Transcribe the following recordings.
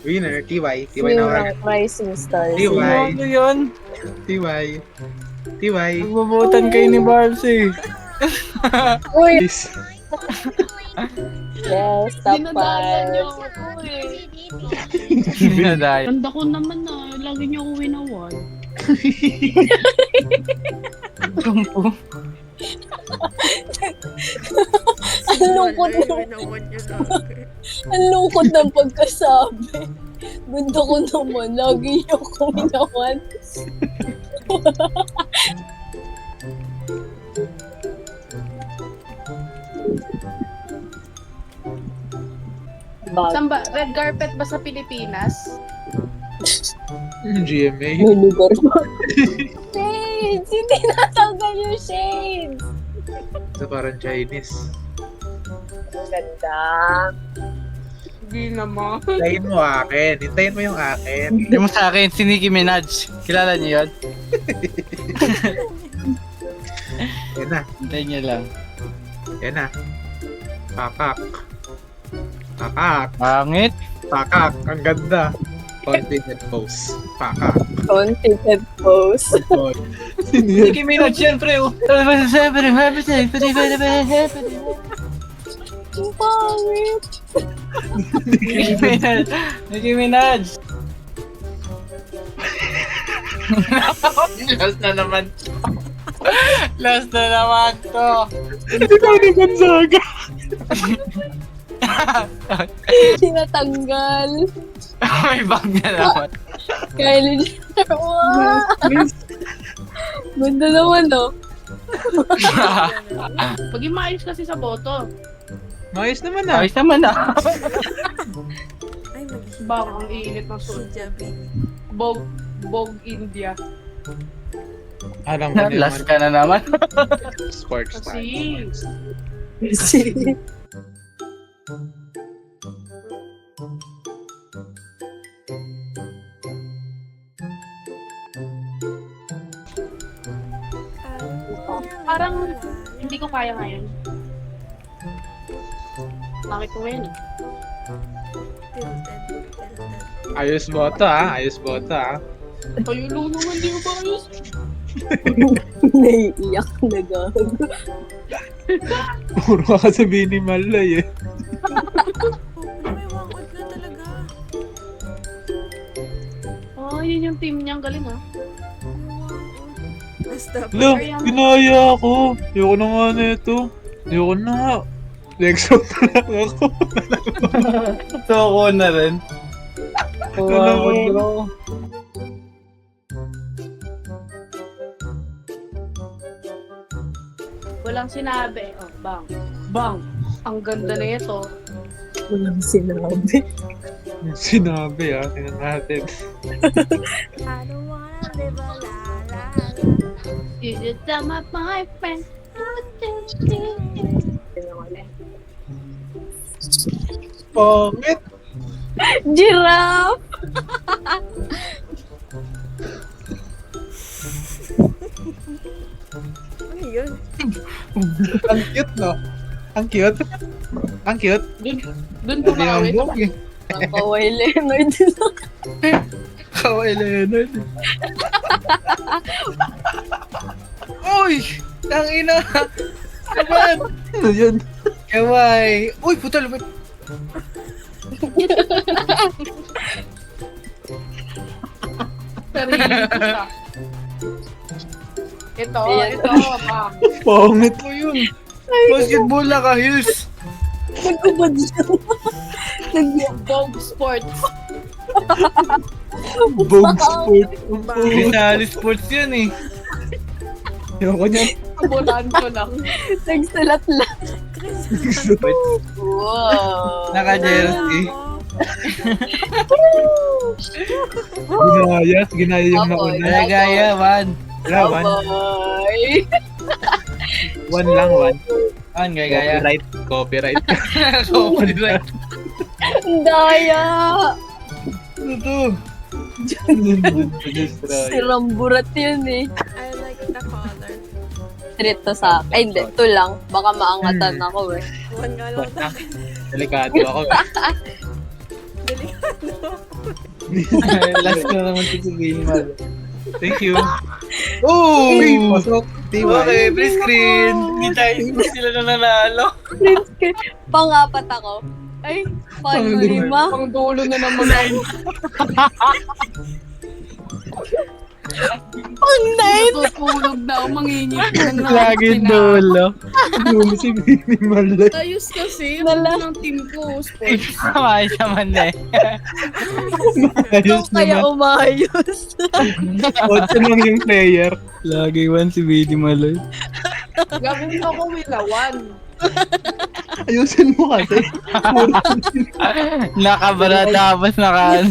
Winner, TY. TY na Yung wag. rising stars. TY. Ano yun? TY. TY. Nagbubutan kayo ni Barbs eh. Uy, Please. yes, top Dinadalan niyo 5. ako eh. Sinadaya. Tanda ko naman na, lagi niyo ako winawan. Tumpo. Ang lungkot Ang lungkot ng pagkasabi. Ganda ko naman, lagi niyo akong inawan. Bag. Saan ba? Red carpet ba sa Pilipinas? GMA. May lugar ba? Shades! Hindi natanggal yung shades! Ito parang Chinese. Ang ganda. Hindi naman. Hintayin mo akin. Hintayin mo yung akin. Yung sa akin, si Nicki Minaj. Kilala niyo yun? Yan na. Hintayin niyo lang. Yan na. Pakak. Pakak. Pangit. Pakak. Ang ganda. Confident pose. Pakak. Confident pose. Sino yun? Nicki Minaj, syempre. Ang pangit. Nicki Minaj. Nicki Minaj. Last na naman. Last na naman to. Hindi tayo ni Gonzaga. Tinatanggal. May bag na naman. Kylie Jenner. Wow! Ganda naman, no? Paging maayos kasi sa boto. Mayos naman ah. Ayos naman ah. Ay, mag-hijab. Bang, ang init ng suot. Hijab eh. Bog India. Alam ko na Last ka na naman. Sports time. Kasi, parang hindi ko kaya ngayon. Bakit ko ngayon eh? Tilted. Ayos boto ah. Ayos boto ah. Kayo lang naman, di ko ba ayos? Naiiyak na gago. Puro ka sabihin ni Malay eh. May wangod ka talaga. Oh, yun yung team niya. Ang galing ah. Basta Hello, ginaya ako. Ayoko na nga na ito. Ayoko na nga. Next round na lang ako. Ito ako na rin. Alam mo, bro. Walang sinabi. Oh, bang. Bang. Ang ganda na ito. Walang sinabi. Sinabi ah. Tingnan natin. I don't wanna live a la la la. Is it that my boyfriend? Pangit. Giraffe! Ano yun? Ang cute no? Ang cute. Ang cute. Dun Hindi pumawi. ang buong eh. Ang kaway Leonard. Kawai Leonard. Uy! Tangina! Kaban! Ano yun? Kawai! Uy, putol! Sarili ko siya. Ito, Ayan. ito, bang. Pangit. Ano yun? Basketball na ka, Hills! Nagubad siya. Dog sports. Vogue sport. Ang pangit. Rizali Sports yan eh. Ayoko niyan. Kabulan ko lang. Nagsulat lang. Wow. Naka-jersey. Ginaya. Ginaya yung Ako, nauna. Gaya, man. Wala, one. Bye. One lang, one. Man, gaya. Copyright. Copyright. Copyright. Ang daya. Ano to? Si Ramburat yun eh. I like the color. Treat to sa akin. Ay, hindi. Ito lang. Baka maangatan ako eh. One nga lang sa akin. Delikado ako. Last na naman si Minimal. Thank you. Oh! Pasok. Okay, please screen. Hindi sila nananalo. Pang-apat ako. Ay, pang-lima. Pang dulo na naman. Pang-nine. Tutulog na ako, mangingit na. Lagi dulo. Dulo si Minimal. Ayos kasi. Wala. Ano ng team ko? Sports. Ayos naman eh. Ayos Kaya naman. umayos. 8 lang yung player. Lagi one si Minimal. Gagawin mo ako wilawan. Ayusin mo kasi. Nakabara tapos naka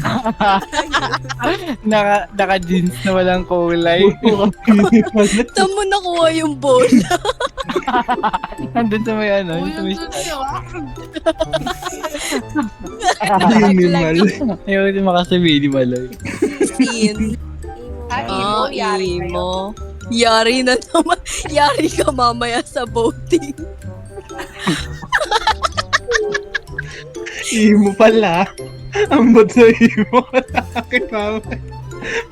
jeans na walang kulay. Saan mo nakuha yung bola? Nandun sa may ano, Uy, sa may ang siya. Minimal. ayaw din makasa Minimal. Sin. Imo, yari kayo. Imo. Yari na naman. Yari ka mamaya sa voting. Imo pala. Ambot sa imo. Akin mama.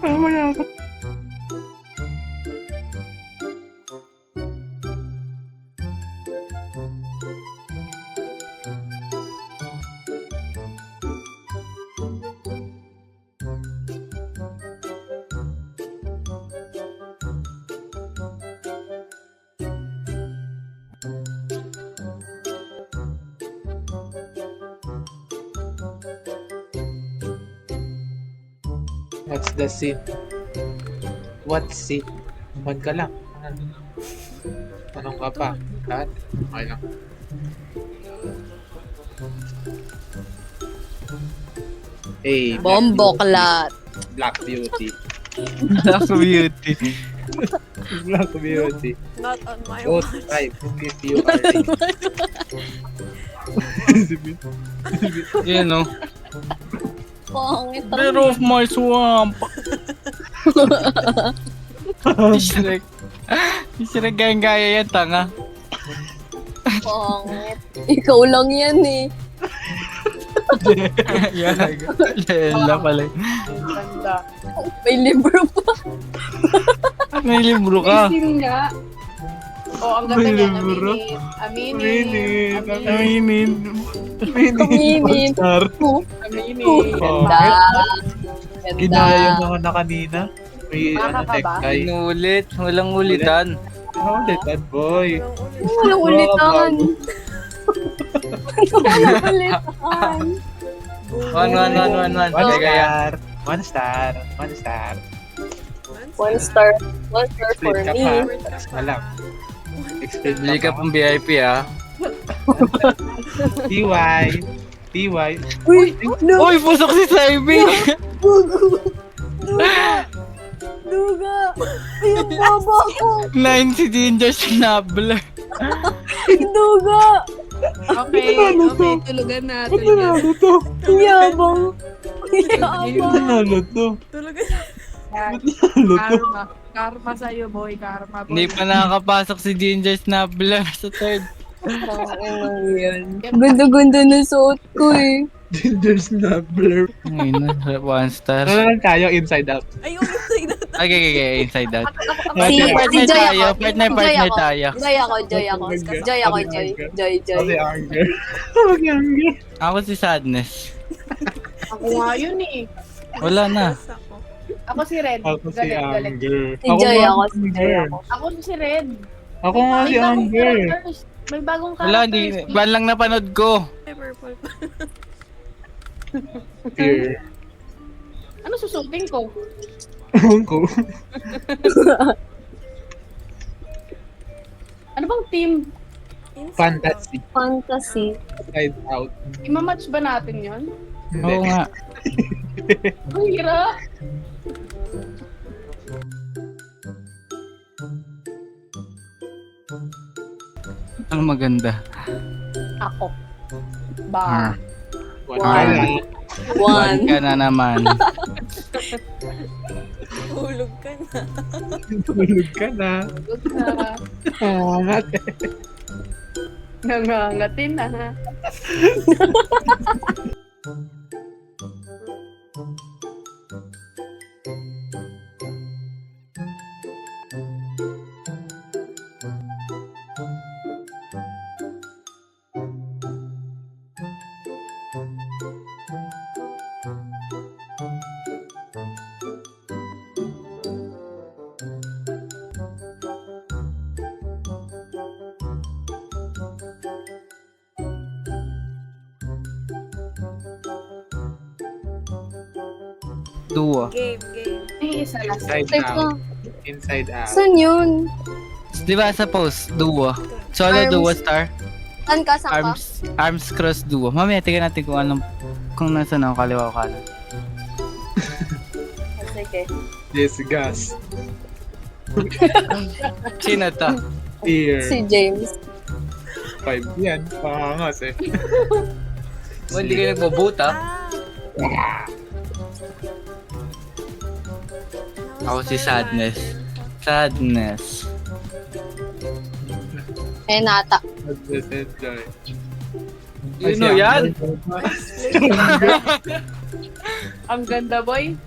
Mama na ako. What's the scene? What's scene? Huwag ka lang. Tanong ka pa. Lahat? Okay lang. Hey, Bomboklat. Black Beauty. Black Beauty. Black Beauty. Not on my Vote watch. 5 if you are Yan no. Pangit ang Get off my swamp. Si Shrek. Si Shrek gaya yan, tanga. pangit. Ikaw lang yan eh. Yan. Lela pala. Ganda. May libro pa. May libro ka. Isin nga. Oh, ang ganda May niya. libro. Aminin. Aminin. Aminin. Star. Aminin. Ganda. Ginaya Ganda. yung mga na kanina. May Baka ano, ka ba? necktie. Inulit. Walang ulitan. Ulit, bad boy. Walang ulitan. Walang ulitan. One. One Teka yan. star. One star. One star. One star. One star for Explain ka me. pa. Tapos ka lang. Explain Bili ka pa. pang VIP ah. TY. TY. Uy! No! Uy, pusok si Saibin! Duga! Duga! Ay, ang baba ko! 9 si Ginger Schnabler. Duga! Okay, okay. Tulugan natin yan. Ano to? Ang yabang! Ang yabang! Ano to? Tulugan. Ano to? Karma. Karma sa'yo, boy. Karma, boy. Hindi pa nakakapasok si Ginger Schnabler sa third. Ang yun. Gundo-gundo na suot ko eh. Ginger Snabbler. Ngayon na, 1 star. Ano lang tayo? Inside out. Ayun, inside out. Okay, inside out. Si Partner Joy tayo, ako. partner tayo. Joy ako. Joy ako. Joy ako. Joy. Kasi anger. Kasi anger. Ako si Sadness. Ako nga yun eh. Wala na. Ako. Ako si Red. Ako si Galit. anger. Si Joy nga ako. si Si Joy anger. ako. Ako si Red. Ako nga si May bagong anger. characters. May bagong Wala, characters. di. Ban lang napanood ko. May purple pa. Fear. Ano susutin ko? Ewan ko. Ano bang team? Fantasy. Fantasy. Inside out. Imamatch ba natin yun? Oo nga. Ang hirap. Ang maganda. Ako. Ah. Ba? One. Ban One. ka na naman. Hulog ka na. Tulog ka na. Good na. Oo nga. Nangangatin na ha. Duo. Game. May isa last. Inside Teka, out. Inside out. saan yun? Di ba sa post, duo. Solo Arms. duo star. Saan ka? Saan ka? Arms cross duo. Mamaya, tingnan natin kung nasa na kaliwa o kanan. Sige. Yes, gas. Sino to? Here. Si James. 5 yan. Pangangas eh. Hindi kayo nagbabuta. Ako si Sadness. Sadness. Eh, nata. Let's enjoy. Sino yan? Ang ganda, boy.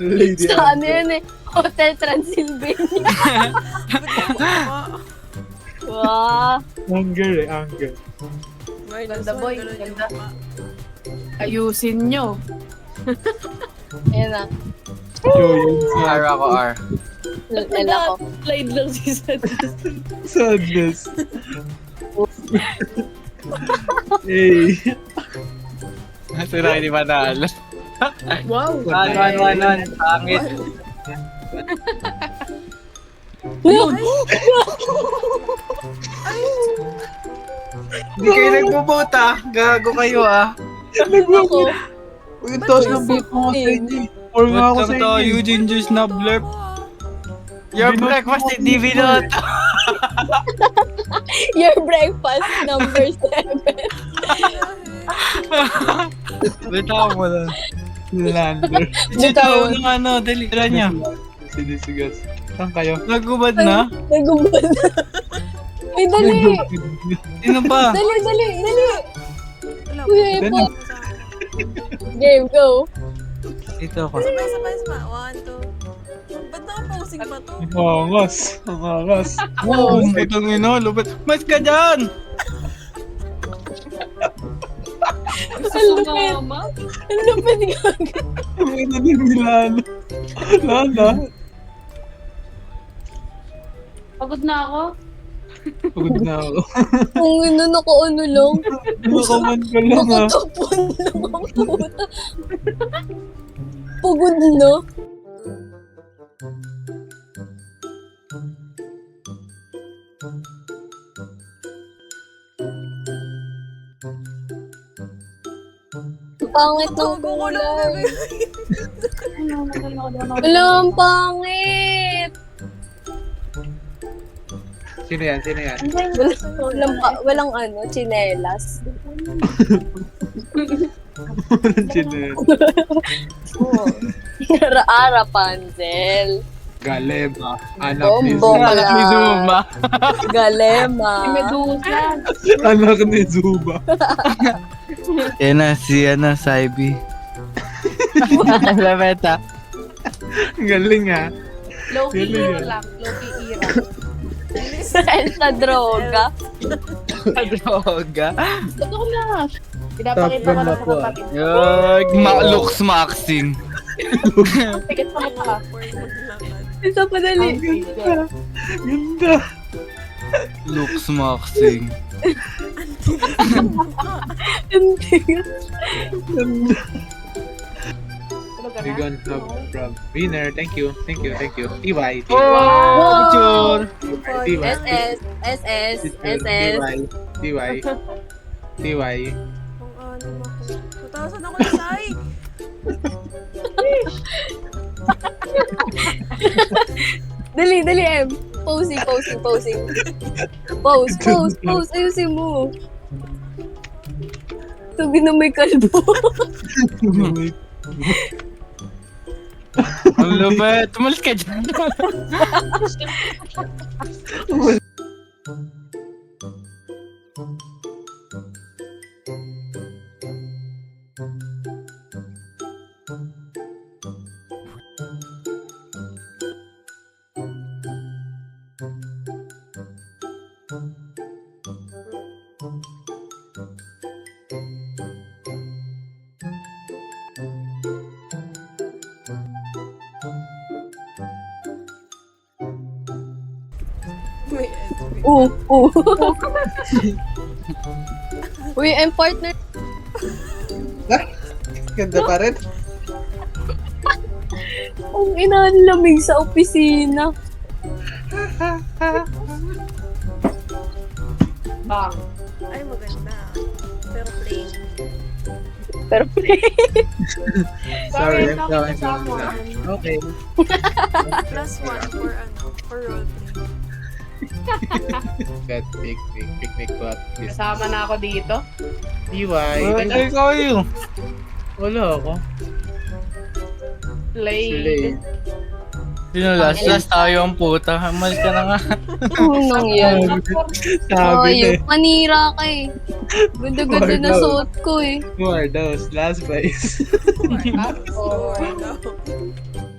Lady Sa ano yan eh? Hotel Transylvania. Wow. Anger eh, anger. Ganda, boy. Ganda. Ayusin nyo. Ayan na. Yo, yun sa R ako, R. L ako. Slide lang si Sadness. sadness. Hey. Sira, hindi ba naala? Wow. One. Pangit. Hindi kayo nagbabuta. Gago kayo ah. Ako. Uy, toss ng beat mo sa inyo. Or nga ako sa Welcome to inyo. Eugene Juice na blurp. Your breakfast hindi binoto. Your breakfast number 7. Bitaw mo na. Lander. Bitaw ng ano, dali. Dala niya. Sinisigas. Saan kayo? Nagubad na? Nagubad na. Ay, dali. Sino ba? Dali. Wala Kuya Dali. Epo. Game, go. Dito ako. Sabay. 1, 2. Ba't nakaposing pa to? Ang angas. Oh, itong ino, lupit. Mas ka dyan! Ang lupit. Ang lupit gaga. Ang ina ni Milano. Lana. Pagod na ako. Pagod na ako. Kung ino nakaano lang. Nakaman ka lang ha. Nakatapon lang ang puta. Pagod na. Pangit ng kulay. Wala, ang pangit. Sino yan? Walang ano, chinelas. Chinel. Oo. Ara-ara, Panzel. Galema. Anak ni Bombo. Zuba. Anak ni Zuma. Galema. Medusa. Anak ni Zuba. Yan na, si Saibi. Lameta. Galing ha. Low-key Yun hero yan. lang. Low-key hero. Dahil sa droga. Droga. Totoo na. Pinapakita ko Top lang gun sa ako, ah. kapatid. Looks maxing. Ticket pa ka. Awkward maglakad. Isa pa dali. Ganda. Looks maxing. Ganda. Tulog ka We na? gonna have from winner. Thank you. TY. Oh, picture. TY. SS. TY. Kung ano ako. 2,000 ako nasay. Dali, Em. Posing. Pose. Ayusin mo. Tugi na may kalbo. Ang lupit. Tumalis ka dyan. Uy, Edwin. Uy, I'm partner. Ganda pa rin. Ang inalamig sa opisina. Bang. Ay, maganda. Pero plain. Pero Sorry, Sorry, talking to sorry. someone. Okay. +1 for roleplay. Got picnic spot. Kasama na ako dito. DY. Ay, kayo. Wala ako. Late. Sino last tayo ang puta. Hamal ka na nga. unang yan. Sabi na Ay, panira ka eh. Ganda-ganda na Wala. suot ko eh. Who are those? Last place. Oh. Slow.